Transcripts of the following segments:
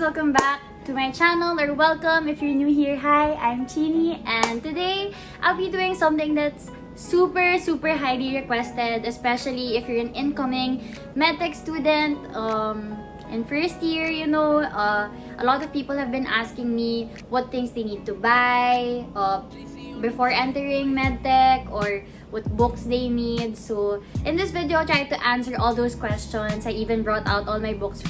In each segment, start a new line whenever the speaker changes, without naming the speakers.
welcome back to my channel, or welcome if you're new here. Hi, I'm Chini, and today I'll be doing something that's super highly requested, especially if you're an incoming MedTech student in first year. You know, a lot of people have been asking me what things they need to buy before entering MedTech, or what books they need. So in this video, I'll try to answer all those questions. I even brought out all my books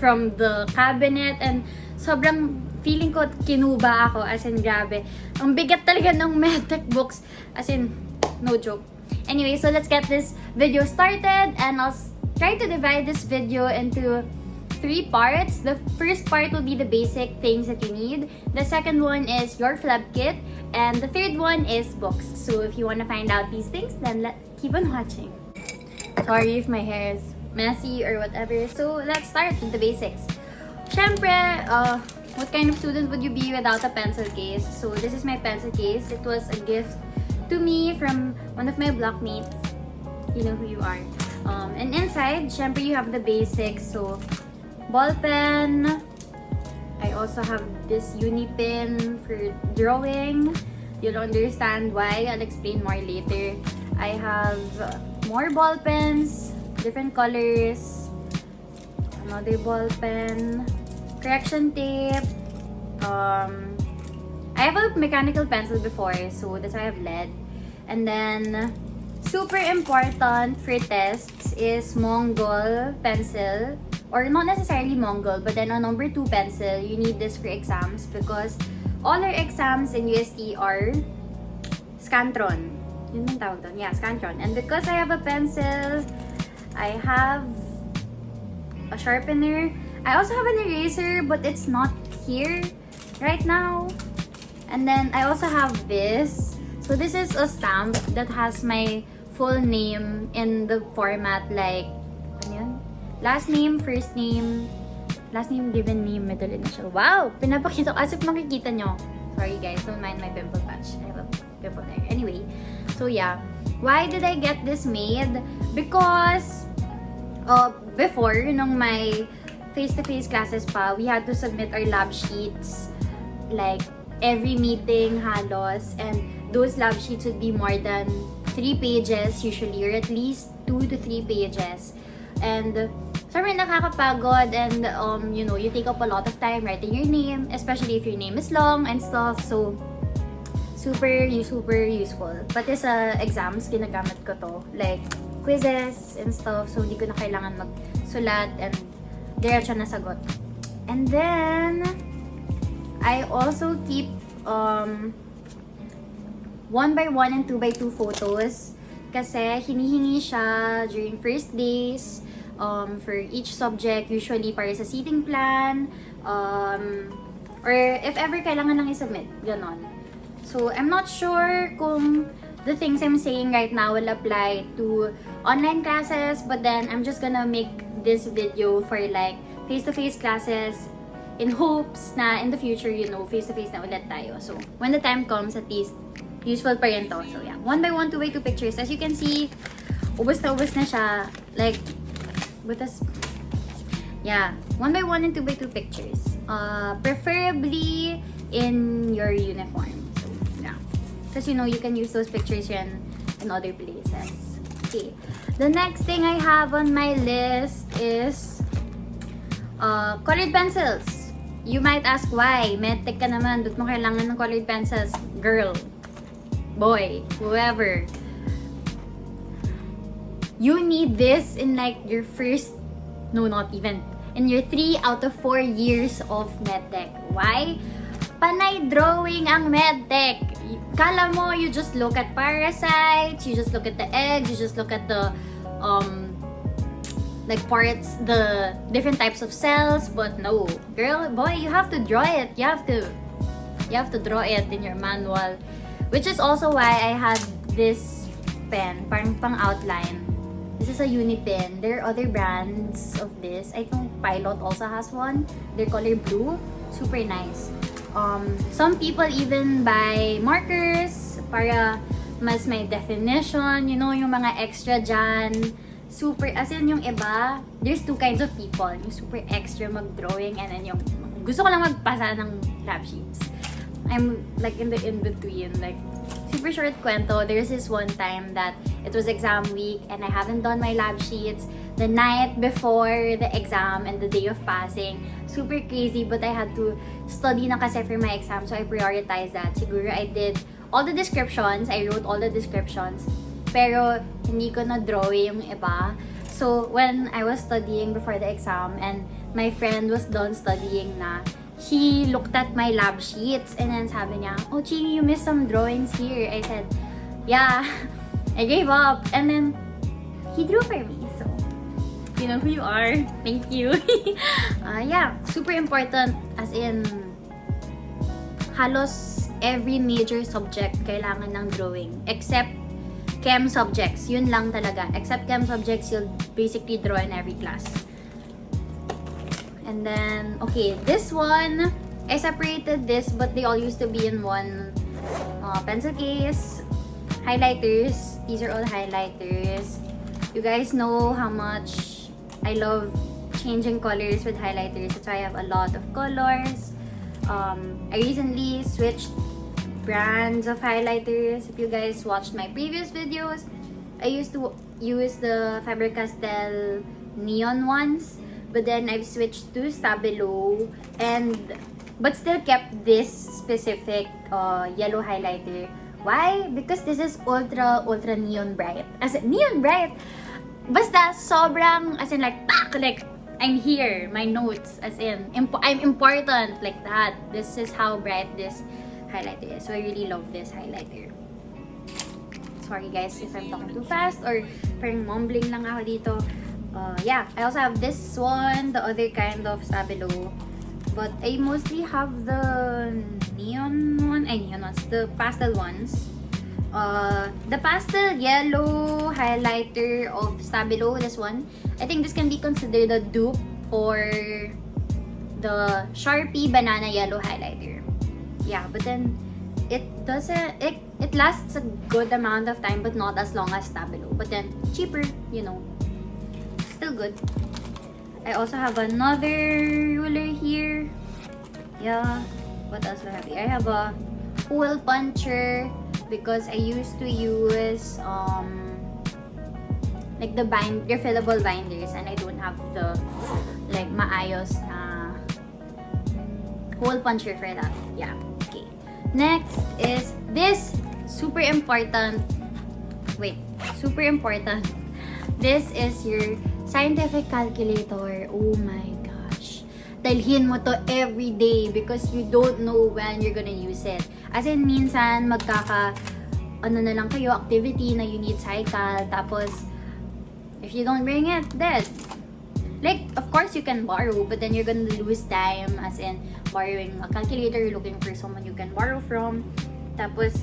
from the cabinet, and sobrang feeling ko kinuba ako, as in grabe. Ang bigat talaga ng MedTech books, as in no joke. Anyway, so let's get this video started, and I'll try to divide this video into 3 parts. The first part will be the basic things that you need. The second one is your PHLEB kit, and the third one is books. So if you want to find out these things, then keep on watching. Sorry if my hair is messy or whatever. So let's start with the basics. Syempre, what kind of student would you be without a pencil case? So this is my pencil case. It was a gift to me from one of my blockmates. You know who you are. And inside, syempre, you have the basics. So ballpen. I also have this uni pen for drawing. You'll understand why. I'll explain more later. I have more ball pens, different colors, another ball pen, correction tape. I have a mechanical pencil before, so that's why I have lead. And then, super important for tests is Monggol pencil, or not necessarily Monggol, but then a number 2 pencil. You need this for exams because all our exams in UST are Scantron. Yun yung tawag doon. Yeah, Scantron. And because I have a pencil, I have a sharpener. I also have an eraser, but it's not here right now. And then I also have this. So this is a stamp that has my full name in the format like, ano yun? Last name, first name, last name, given name, middle initial. Wow! Pinapakita ko as if makikita nyo. Sorry guys, don't mind my pimple patch. I have a pimple there. Anyway, so yeah. Why did I get this made? Because before, nung my face-to-face classes pa, we had to submit our lab sheets like every meeting halos, and those lab sheets would be more than 3 pages usually, or at least 2 to 3 pages. And sobrang nakakapagod, and you know, you take up a lot of time writing your name, especially if your name is long and stuff. So super useful. Pati sa exams, ginagamit ko to. Like, quizzes and stuff. So, hindi ko na kailangan magsulat and diretso na sagot. And then, I also keep 1x1 and 2x2 photos. Kasi, hinihingi siya during first days for each subject. Usually, para sa seating plan. Or if ever kailangan lang isubmit. Ganon. So, I'm not sure kung the things I'm saying right now will apply to online classes, but then I'm just gonna make this video for like face-to-face classes in hopes na in the future, you know, face-to-face na ulit tayo. So, when the time comes, at least, useful pa rin to. So, yeah. 1x1, 2x2 pictures. As you can see, ubos na siya. Like, butas. Yeah. 1x1 and 2x2 pictures. Preferably in your uniform. Because, you know, you can use those pictures in other places. Okay. The next thing I have on my list is colored pencils. You might ask why. MedTech ka naman. Ba't mo kailangan ng colored pencils? Girl. Boy. Whoever. You need this in like your first, no, not even, in your 3 out of 4 years of MedTech. Why? Panay drawing ang MedTech. Kala mo, you just look at parasites, you just look at the eggs, you just look at the like parts, the different types of cells, but no, girl, boy, you have to draw it. You have to draw it in your manual, which is also why I had this pen, parang pang outline. This is a uni pen. There are other brands of this. I think Pilot also has one. They're color blue, super nice. Some people even buy markers para mas may definition, you know, yung mga extra dyan. super, as in yung iba, there's two kinds of people. Yung super extra mag-drawing and then yung gusto ko lang magpasa ng lab sheets. I'm like in the in-between. Like, super short kwento, there's this one time that it was exam week and I haven't done my lab sheets the night before the exam and the day of passing. Super crazy, but I had to study na kasi for my exam, so I prioritized that. Siguro I did all the descriptions, I wrote all the descriptions, pero hindi ko na-draw yung iba. So, when I was studying before the exam and my friend was done studying na, he looked at my lab sheets and then sabi niya, "Oh, Chini, you missed some drawings here." I said, "Yeah, I gave up." And then, he drew for me. So, you know who you are. Thank you. Yeah, super important. As in, halos every major subject kailangan ng drawing. Except chem subjects. Yun lang talaga. Except chem subjects, you'll basically draw in every class. And then, okay, this one, I separated this, but they all used to be in one pencil case. Highlighters. These are all highlighters. You guys know how much I love changing colors with highlighters. That's why I have a lot of colors. I recently switched brands of highlighters. If you guys watched my previous videos, I used to use the Faber Castell neon ones. But then I've switched to Stabilo but still kept this specific yellow highlighter. Why? Because this is ultra neon bright. As in, neon bright. Basta sobrang, as in like I'm here, my notes, as in I'm important, like that. This is how bright this highlighter is. So I really love this highlighter. Sorry guys if I'm talking too fast or parang mumbling lang ako dito. Yeah, I also have this one, the other kind of Stabilo, but I mostly have the neon one, the pastel ones. The pastel yellow highlighter of Stabilo, this one, I think this can be considered a dupe for the Sharpie banana yellow highlighter. Yeah, but then it lasts a good amount of time, but not as long as Stabilo. But then cheaper, you know. Still good. I also have another ruler here. Yeah. What else do I have here? I have a hole puncher because I used to use like the refillable binders and I don't have the like maayos na hole puncher for that. Yeah. Okay. Next is this super important. This is your scientific calculator. Oh my gosh. Dalhin mo to every day because you don't know when you're gonna use it. As in, minsan ano na lang kayo, activity na you need cycle. Tapos, if you don't bring it, dead. Like, of course, you can borrow, but then you're gonna lose time. As in, borrowing a calculator, you're looking for someone you can borrow from. Tapos,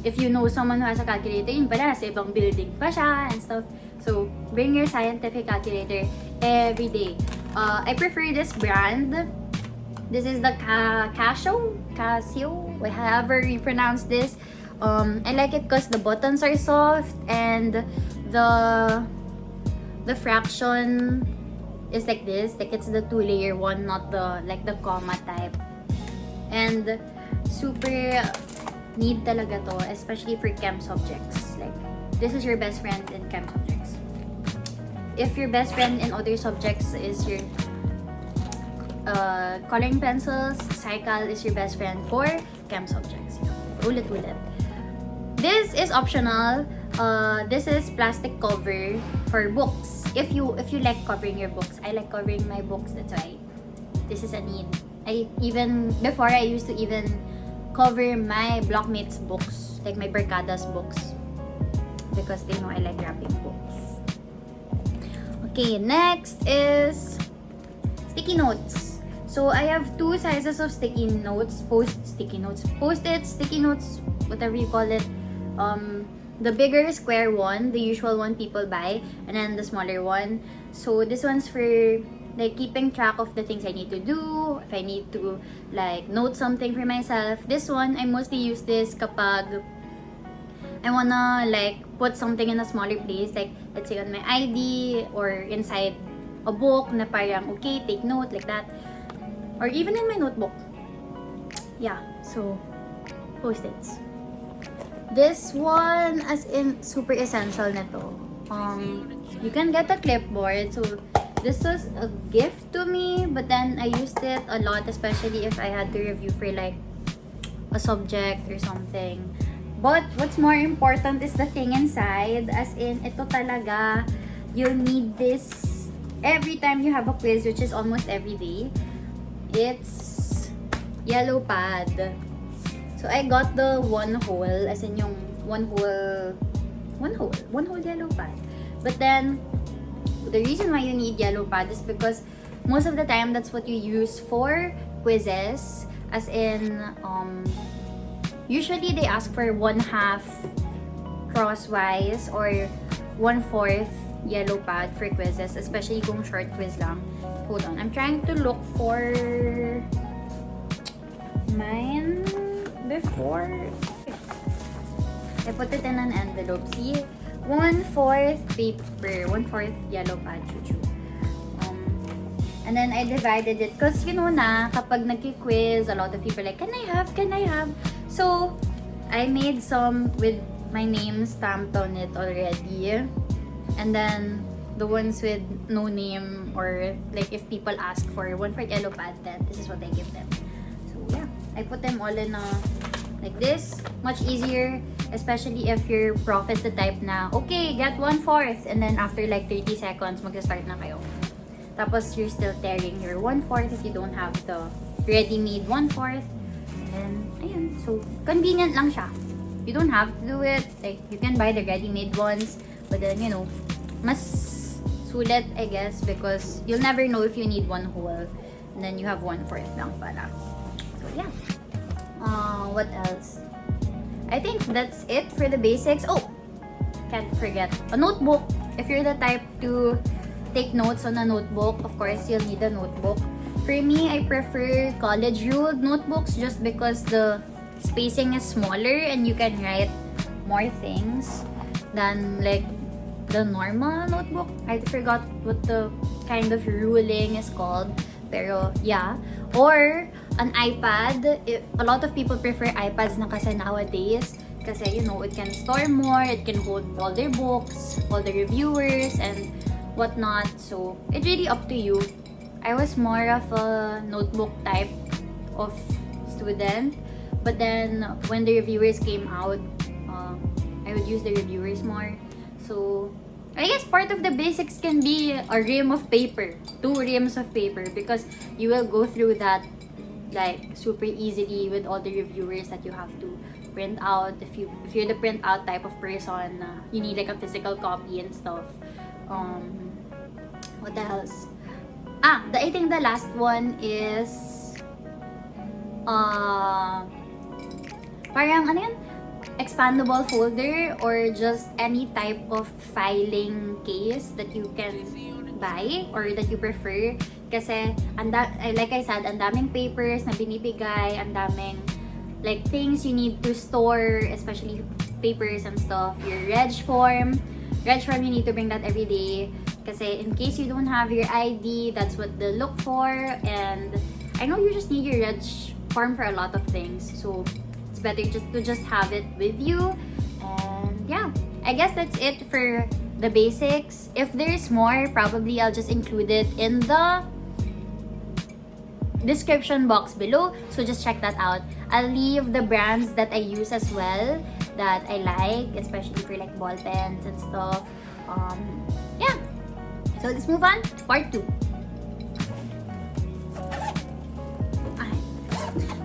if you know someone who has a calculator, yun pala, sa ibang building pa siya and stuff. So, bring your scientific calculator every day. I prefer this brand. This is the CASIO, however you pronounce this. I like it because the buttons are soft and the fraction is like this. Like it's the 2-layer one, not the like the comma type. And super need talaga to, especially for chem subjects. Like, this is your best friend in chem subjects. If your best friend in other subjects is your coloring pencils, cycle is your best friend for chem subjects. Ulit. This is optional. This is plastic cover for books. If you like covering your books, I like covering my books. That's why this is a need. Before I used to even cover my blockmates' books, like my Barkada's books, because they know I like wrapping books. Okay, next is sticky notes. So I have two sizes of sticky notes, post-its, sticky notes, whatever you call it. The bigger square one, the usual one people buy, and then the smaller one. So this one's for like keeping track of the things I need to do, if I need to like note something for myself. This one, I mostly use this kapag I wanna like put something in a smaller place, like let's say on my ID or inside a book na parang okay, take note, like that. Or even in my notebook. Yeah, so Post-its. This one, as in, super essential na to. You can get a clipboard. So this was a gift to me, but then I used it a lot, especially if I had to review for like a subject or something. But what's more important is the thing inside. As in, ito talaga, you'll need this every time you have a quiz, which is almost every day. It's yellow pad. So I got the one hole, as in yung one hole yellow pad. But then, the reason why you need yellow pad is because most of the time that's what you use for quizzes. As in, usually they ask for 1/2 crosswise or 1/4 yellow pad for quizzes, especially kung short quiz lang. Hold on, I'm trying to look for mine before. I put it in an envelope. See, 1/4 paper, 1/4 yellow pad, chuchu. And then I divided it because you know na kapag nagki-quiz, a lot of people are like, can I have? So I made some with my name stamped on it already. And then the ones with no name, or like if people ask for 1/4 yellow pad, then this is what I give them. So yeah, I put them all in like this. Much easier, especially if your prof is the type na, okay, get 1/4, and then after like 30 seconds, mag-start na kayo. Tapos you're still tearing your 1/4 if you don't have the ready-made 1/4. And then, ayun. So, convenient lang siya. You don't have to do it. Like, you can buy the ready-made ones. But then, you know, mas sulit, I guess, because you'll never know if you need one whole. And then you have 1/4 lang pala. So, yeah. What else? I think that's it for the basics. Oh! Can't forget. A notebook. If you're the type to take notes on a notebook, of course, you'll need a notebook. For me, I prefer college-ruled notebooks just because the spacing is smaller and you can write more things than like the normal notebook. I forgot what the kind of ruling is called. Pero yeah. Or an iPad. A lot of people prefer iPads na kasi nowadays. Kasi, you know, it can store more, it can hold all their books, all the reviewers, and whatnot. So it's really up to you. I was more of a notebook type of student, but then when the reviewers came out, I would use the reviewers more. So I guess part of the basics can be a rim of paper, 2 rims of paper, because you will go through that like super easily with all the reviewers that you have to print out. If you're the print out type of person, you need like a physical copy and stuff. What else? I think the last one is parang ano yun? Expandable folder, or just any type of filing case that you can buy or that you prefer. Kasi like I said, ang daming papers na binibigay, ang daming like things you need to store, especially papers and stuff. Your reg form, you need to bring that every day. Kasi in case you don't have your ID, that's what they'll look for. And I know you just need your reg form for a lot of things. So it's better to just have it with you. And yeah, I guess that's it for the basics. If there's more, probably I'll just include it in the description box below. So just check that out. I'll leave the brands that I use as well, that I like, especially for like ball pens and stuff. Yeah. So let's move on to part 2.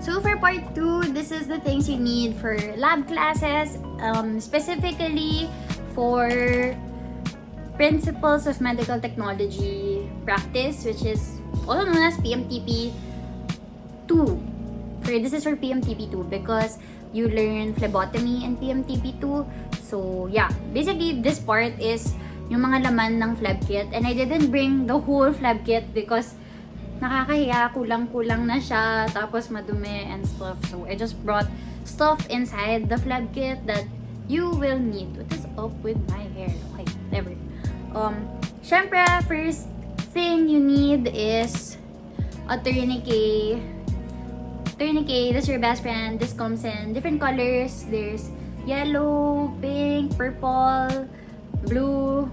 So for part 2, this is the things you need for lab classes, specifically for Principles of Medical Technology Practice, which is also known as PMTP 2. This is for PMTP 2 because you learn phlebotomy in PMTP 2. So yeah, basically this part is yung mga laman ng phleb kit, and I didn't bring the whole phleb kit because nakakahiya, kulang-kulang na siya, tapos madumi and stuff. So I just brought stuff inside the phleb kit that you will need, what is up with my hair? Okay, never. Syempre, first thing you need is a tourniquet. Tourniquet, that's your best friend. This comes in different colors. There's yellow, pink, purple, blue,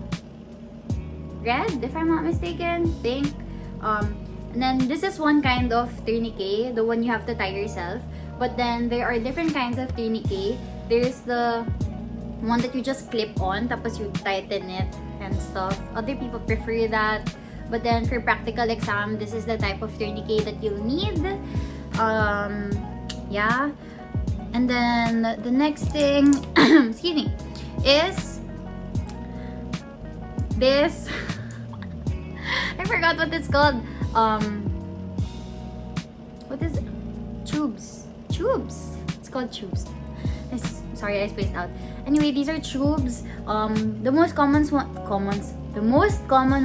red, if I'm not mistaken, pink. And then this is one kind of tourniquet, the one you have to tie yourself. But then there are different kinds of tourniquet. There's the one that you just clip on, tapos you tighten it and stuff. Other people prefer that. But then for practical exam, this is the type of tourniquet that you'll need. Yeah. And then the next thing, excuse me, is this. I forgot what it's called. What is it? Tubes. It's called tubes. Sorry, I spaced out. Anyway, these are tubes. The most common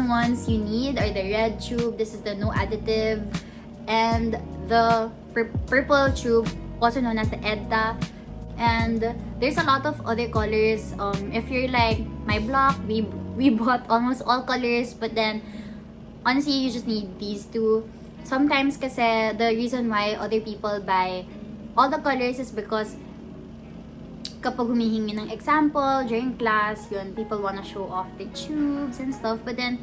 ones you need are the red tube. This is the no additive, and the purple tube, also known as the EDTA. And there's a lot of other colors. If you're like my block, we bought almost all colors, but then honestly, you just need these two. Sometimes kasi the reason why other people buy all the colors is because kapag humihingi ng example during class, yun, people wanna show off the tubes and stuff. But then,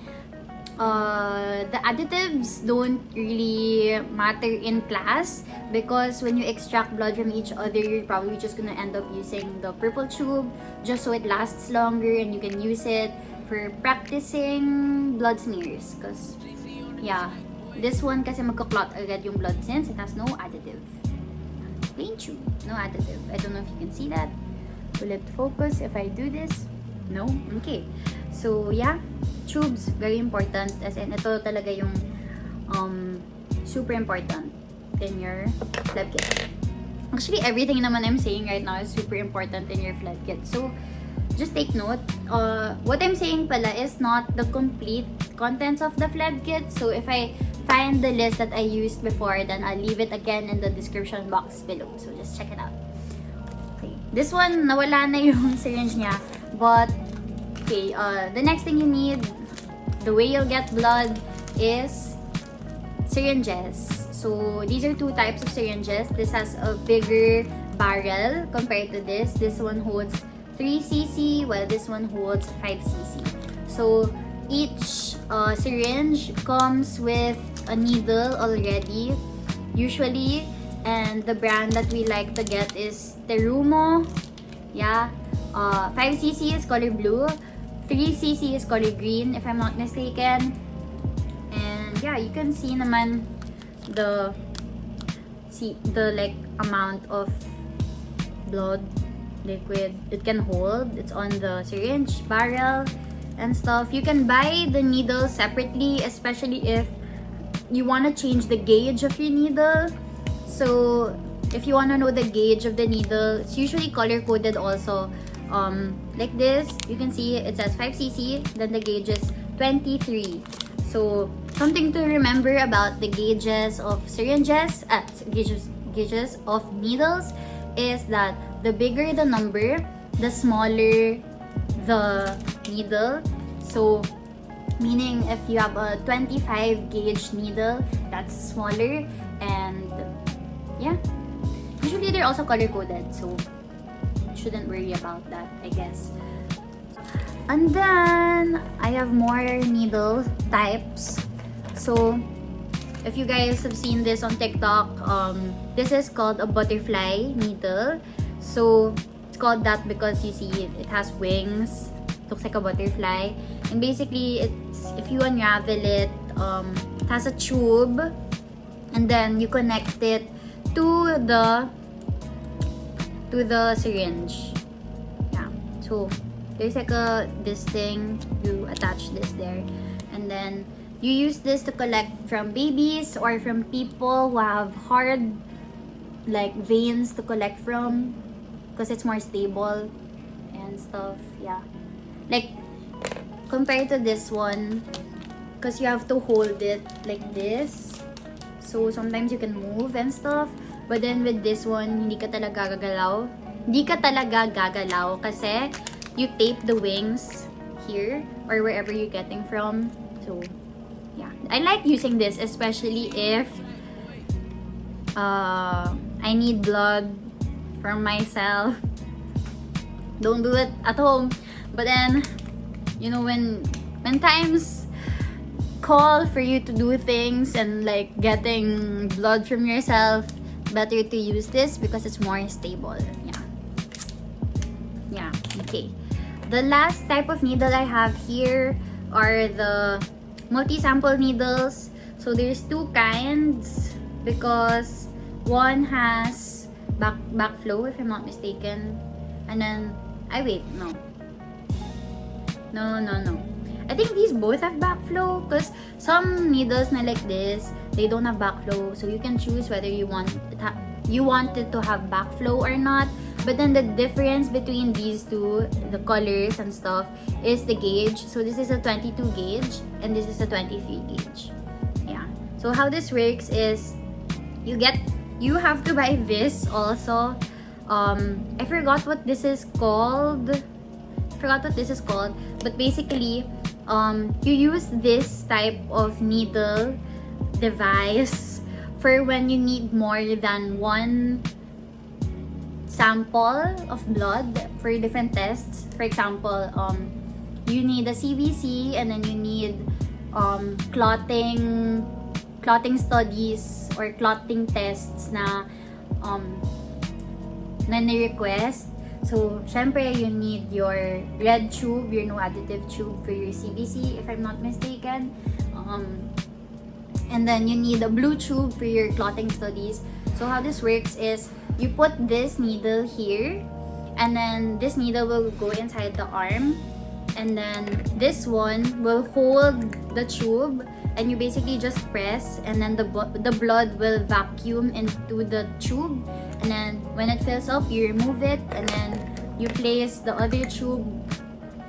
the additives don't really matter in class because when you extract blood from each other, you're probably just gonna end up using the purple tube just so it lasts longer and you can use it for practicing blood smears. Cause, yeah, this one kasi magka-clot agad yung blood since it has no additive. Plain tube, no additive. I don't know if you can see that. Will it focus if I do this? No? Okay. So, yeah. Tubes, very important. As in, ito talaga yung super important in your fleb kit. Actually, everything naman I'm saying right now is super important in your fleb kit. So, just take note. What I'm saying pala is not the complete contents of the fleb kit. So, if I find the list that I used before, then I'll leave it again in the description box below. So, just check it out. Okay. This one, nawala na yung syringe niya. But, okay, the next thing you need, the way you'll get blood is syringes. So, these are two types of syringes. This has a bigger barrel compared to this. This one holds 3cc while this one holds 5cc. So, each syringe comes with a needle already, usually, and the brand that we like to get is Terumo. Yeah, 5cc is color blue, 3cc is color green if I'm not mistaken. And yeah, you can see naman the like amount of blood liquid it can hold. It's on the syringe barrel and stuff. You can buy the needle separately, especially if you want to change the gauge of your needle. So if you want to know the gauge of the needle, it's usually color coded also. Like this, you can see it says 5cc, then the gauge is 23. So something to remember about the gauges of syringes, gauges of needles is that the bigger the number, the smaller the needle. So meaning if you have a 25 gauge needle, that's smaller. And yeah, usually they're also color coded, so shouldn't worry about that, I guess. And then I have more needle types. So if you guys have seen this on TikTok, this is called a butterfly needle. So it's called that because you see it has wings, looks like a butterfly, and basically it's, if you unravel it, it has a tube, and then you connect it to the syringe. Yeah, so there's like this thing, you attach this there, and then you use this to collect from babies or from people who have hard like veins to collect from, because it's more stable and stuff. Yeah, like compared to this one, because you have to hold it like this, so sometimes you can move and stuff. But then with this one, hindi ka talaga gagalaw. di ka talaga gagalaw kasi you tape the wings here or wherever you're getting from. So, yeah. I like using this, especially if I need blood from myself. Don't do it at home. But then, you know, when times call for you to do things and like getting blood from yourself, better to use this because it's more stable. Yeah, okay. The last type of needle I have here are the multi-sample needles. So there's two kinds because one has backflow, if I'm not mistaken, and then no. I think these both have backflow because some needles na like this, they don't have backflow, so you can choose whether you want it to have backflow or not. But then the difference between these two, the colors and stuff, is the gauge. So this is a 22 gauge and this is a 23 gauge. Yeah. So how this works is you have to buy this also. I forgot what this is called. But basically, you use this type of needle device for when you need more than one sample of blood for different tests. For example, you need a CBC and then you need clotting studies or clotting tests na ni-request. So, syempre, you need your red tube, your no additive tube for your CBC, if I'm not mistaken. And then you need a blue tube for your clotting studies. So, how this works is you put this needle here, and then this needle will go inside the arm, and then this one will hold the tube, and you basically just press, and then the blood will vacuum into the tube. And then when it fills up, you remove it, and then you place the other tube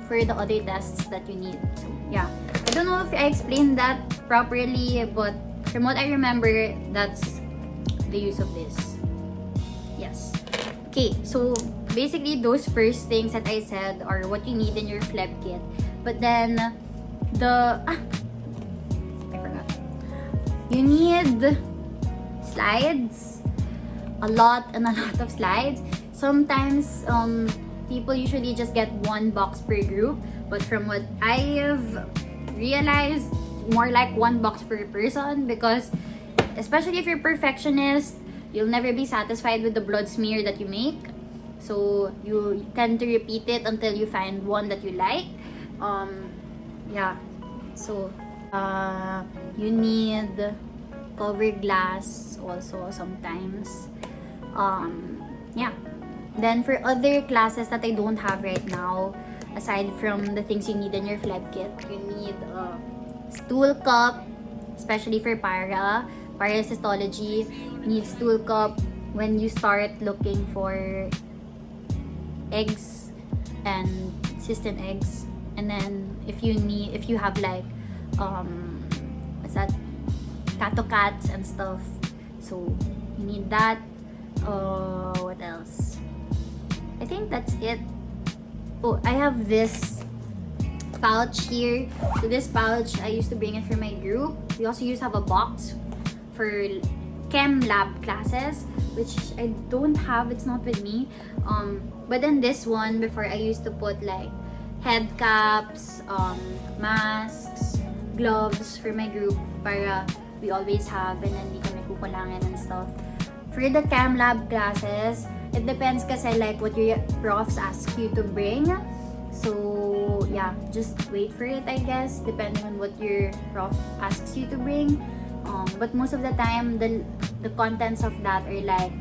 for the other tests that you need. So, yeah. I don't know if I explained that properly, but from what I remember, that's the use of this. Yes. Okay, so basically those first things that I said are what you need in your PHLEB kit. But then I forgot. You need slides. A lot of slides. Sometimes people usually just get one box per group, but from what I have realized, more like one box per person, because especially if you're perfectionist, you'll never be satisfied with the blood smear that you make, so you tend to repeat it until you find one that you like. Yeah, so you need cover glass also sometimes. Yeah. Then for other classes that I don't have right now, aside from the things you need in your PHLEB kit, you need a stool cup, especially for parasitology. You need stool cup when you start looking for eggs and cystin eggs. And then if you have like what's that, catocats and stuff, so you need that. What else? I think that's it. Oh, I have this pouch here. So this pouch, I used to bring it for my group. We also used to have a box for chem lab classes, which I don't have, it's not with me. But then this one, before, I used to put like head caps, masks, gloves for my group para we always have, and then di kami kukulangan and stuff. For the chem lab classes, it depends kasi like what your profs ask you to bring. So yeah, just wait for it, I guess, depending on what your prof asks you to bring. But most of the time, the contents of that are like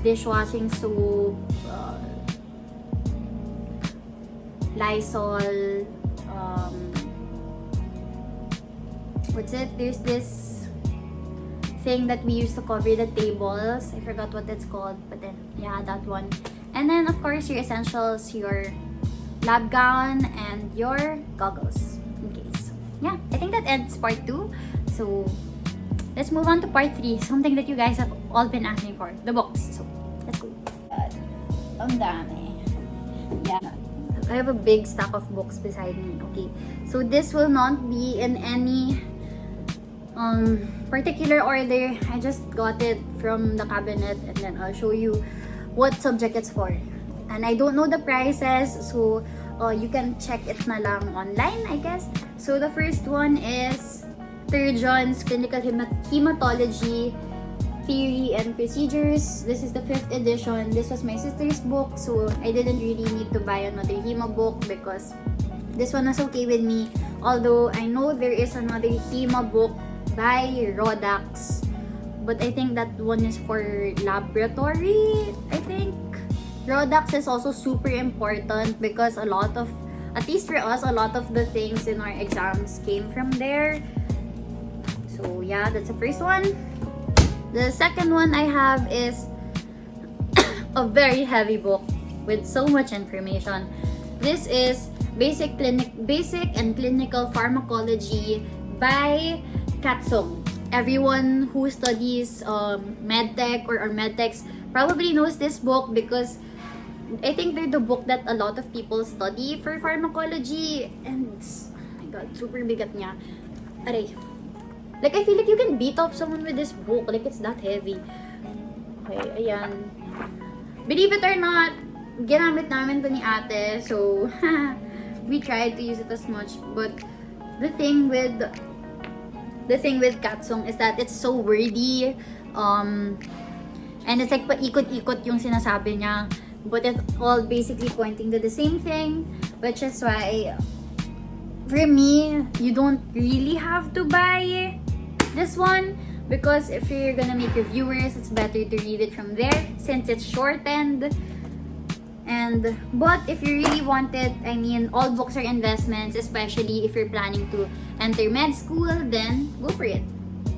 dishwashing soap, Lysol, what's it? There's this thing that we used to cover the tables. I forgot what it's called, but then yeah, that one. And then of course your essentials, your lab gown and your goggles in case. Yeah, I think that ends part 2. So let's move on to part 3, something that you guys have all been asking for, the books. So let's go. Ang dami. Yeah. I have a big stack of books beside me. Okay. So this will not be in any particular order. I just got it from the cabinet and then I'll show you what subject it's for. And I don't know the prices, so you can check it na lang online, I guess. So the first one is Surgeon's Clinical Hematology Theory and Procedures. This is the 5th edition. This was my sister's book, so I didn't really need to buy another hema book because this one was okay with me. Although I know there is another hema book by Rodax, but I think that one is for laboratory. I think Rodax is also super important because a lot of, at least for us, a lot of the things in our exams came from there. So yeah, that's the first one. The second one I have is a very heavy book with so much information. This is Basic and Clinical Pharmacology by Katsung. Everyone who studies MedTech or MedTechs probably knows this book because I think they're the book that a lot of people study for pharmacology. And oh my god, super bigat niya. Aray. Like, I feel like you can beat up someone with this book. Like, it's that heavy. Okay, ayan. Believe it or not, ginamit namin to ni ate. So, we tried to use it as much. But the thing with Katsung is that it's so wordy. And it's like paikot-ikot yung sinasabi niya. But it's all basically pointing to the same thing. Which is why, for me, you don't really have to buy this one. Because if you're gonna make reviewers, it's better to read it from there since it's shortened. But if you really want it, I mean, all books are investments, especially if you're planning to enter med school, then go for it.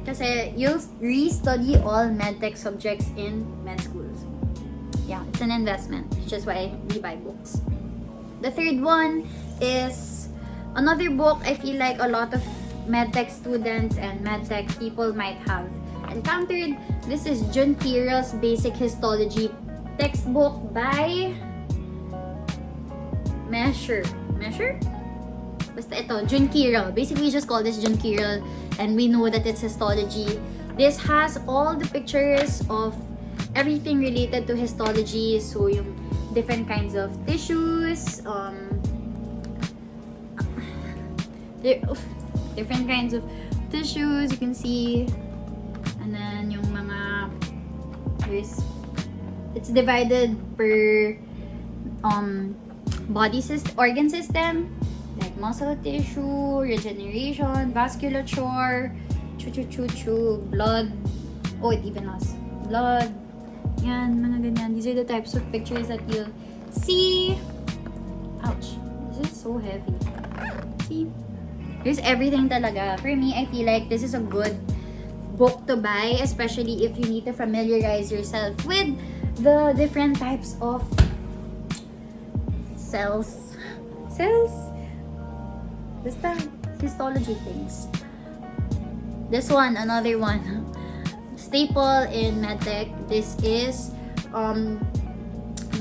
Kasi you'll re-study all medtech subjects in med schools. Yeah, it's an investment, which is why we buy books. The third one is another book I feel like a lot of medtech students and medtech people might have encountered. This is Jun Kira's Basic Histology textbook by Measure? Basta ito, Jun Kira. Basically, we just call this Jun Kira and we know that it's histology. This has all the pictures of everything related to histology. So, yung different kinds of tissues, different kinds of tissues, you can see. And then, yung mga, it's divided per, organ system, like muscle tissue, regeneration, vasculature, blood, it even has blood, yan, mga ganyan. These are the types of pictures that you'll see. Ouch, this is so heavy. See, there's everything talaga. For me, I feel like this is a good book to buy, especially if you need to familiarize yourself with the different types of cells, basta histology things. This one, another one, staple in MedTech. This is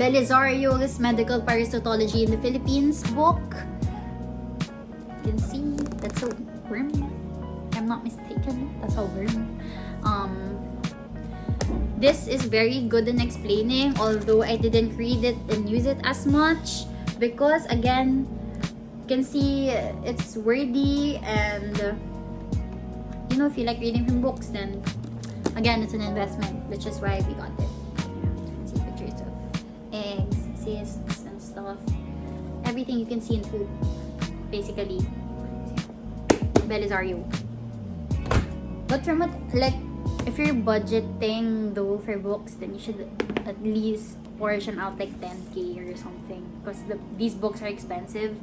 Belizario's Medical Parasitology in the Philippines book. You can see that's a worm. I'm not mistaken. That's a worm. This is very good in explaining, although I didn't read it and use it as much. Because again, you can see it's wordy and if you like reading from books, then again, it's an investment, which is why we got it. See pictures of eggs, cysts and stuff. Everything you can see in food, basically. Belisario. But from if you're budgeting though for books, then you should at least portion out like 10k or something because these books are expensive.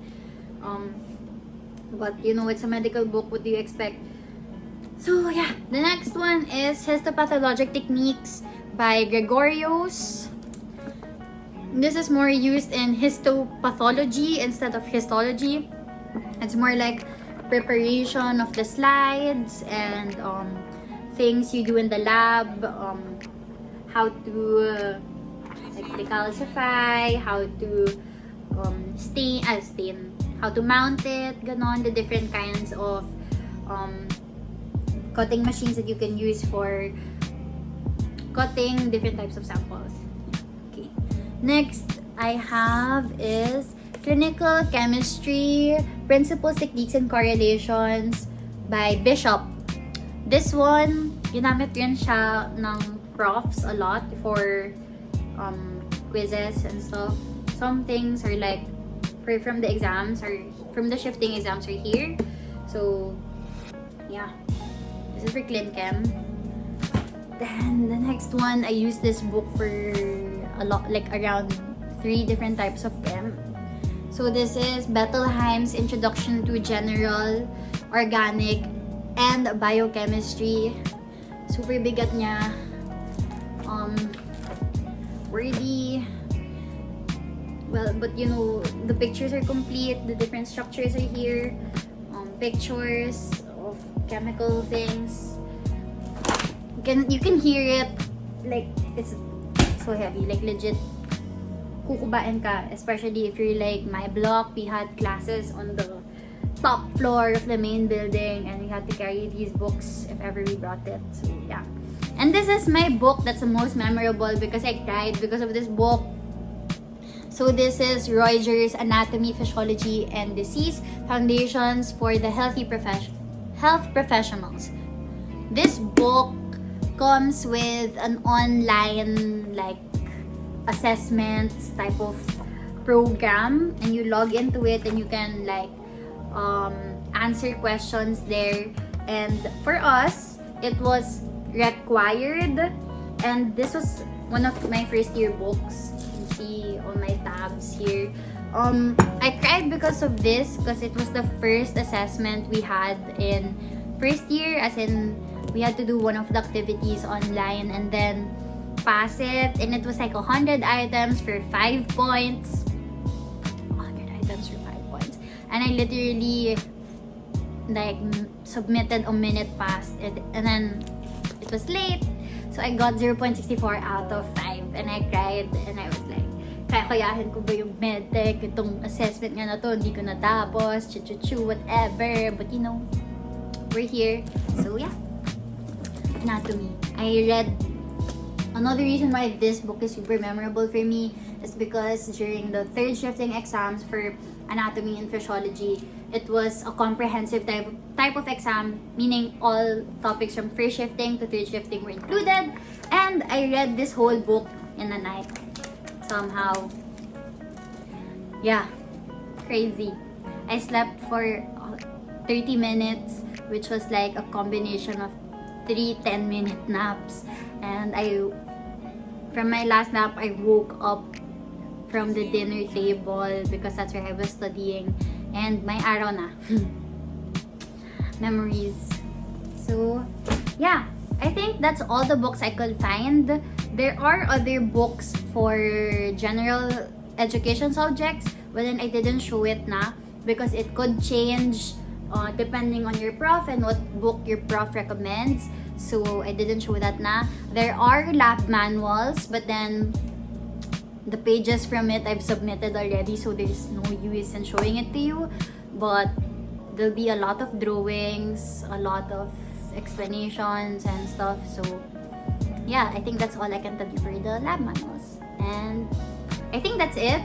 But it's a medical book. What do you expect? So yeah, the next one is Histopathologic Techniques by Gregorios. This is more used in histopathology instead of histology. It's more like preparation of the slides and things you do in the lab, how to like decalcify, how to stain, how to mount it, ganon, the different kinds of cutting machines that you can use for cutting different types of samples. Okay. Next I have is Clinical Chemistry, Principles, Techniques, and Correlations by Bishop. This one, ginamit rin siya ng profs a lot for quizzes and stuff. Some things are like from the exams or from the shifting exams are here. So yeah, this is for Clin Chem. Then the next one, I use this book for a lot, like around 3 different types of chem. So this is Bettelheim's Introduction to General Organic and Biochemistry. Super bigat niya. Wordy. Well, but you know, the pictures are complete. The different structures are here. Pictures of chemical things. You can hear it. Like, it's so heavy. Like, legit, kukubain ka. Especially if you're like my block. We had classes on the top floor of the main building. And we had to carry these books if ever we brought it. So, yeah. And this is my book that's the most memorable because I cried because of this book. So this is Reuter's Anatomy, Physiology, and Disease, Foundations for the Health Professionals. This book comes with an online like assessments type of program, and you log into it and you can like answer questions there. And for us, it was required, and this was one of my first year books. You see on my tabs here. I cried because of this because it was the first assessment we had in first year, as in we had to do one of the activities online and then pass it, and it was like 100 items for 5 points. 100 items for 5 points. And I literally like submitted a minute past it, and then it was late. So I got 0.64 out of 5 and I cried and I was like, kakayahin ko ba yung MedTech? Itong assessment nga na to, hindi ko natapos, whatever. But you know, we're here. So yeah, anatomy. I read, another reason why this book is super memorable for me is because during the 3rd shifting exams for anatomy and physiology, it was a comprehensive type of exam, meaning all topics from 1st shifting to 3rd shifting were included. And I read this whole book in a night. Somehow. Yeah. Crazy. I slept for 30 minutes, which was like a combination of 3 10-minute naps. And from my last nap, I woke up from the dinner table because that's where I was studying. And my araw na. Memories. So, yeah. I think that's all the books I could find. There are other books for general education subjects, but then I didn't show it na because it could change depending on your prof and what book your prof recommends. So, I didn't show that na. There are lab manuals, but then the pages from it I've submitted already, so there's no use in showing it to you. But there'll be a lot of drawings, a lot of explanations and stuff. So yeah, I think that's all I can tell you for the lab manuals. And I think that's it.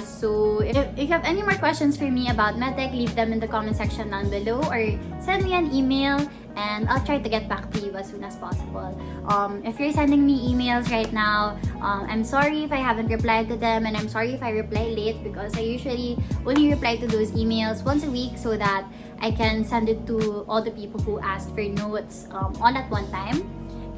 So if you have any more questions for me about MedTech, leave them in the comment section down below or send me an email and I'll try to get back to you as soon as possible. If you're sending me emails right now, I'm sorry if I haven't replied to them, and I'm sorry if I reply late because I usually only reply to those emails once a week so that I can send it to all the people who asked for notes all at one time.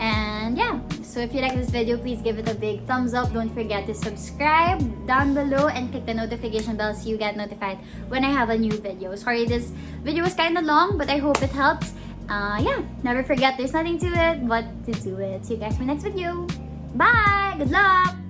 And yeah, so if you like this video, please give it a big thumbs up. Don't forget to subscribe down below and click the notification bell so you get notified when I have a new video. Sorry, this video was kind of long, but I hope it helps. Yeah, never forget there's nothing to it but to do it. See you guys in my next video. Bye! Good luck!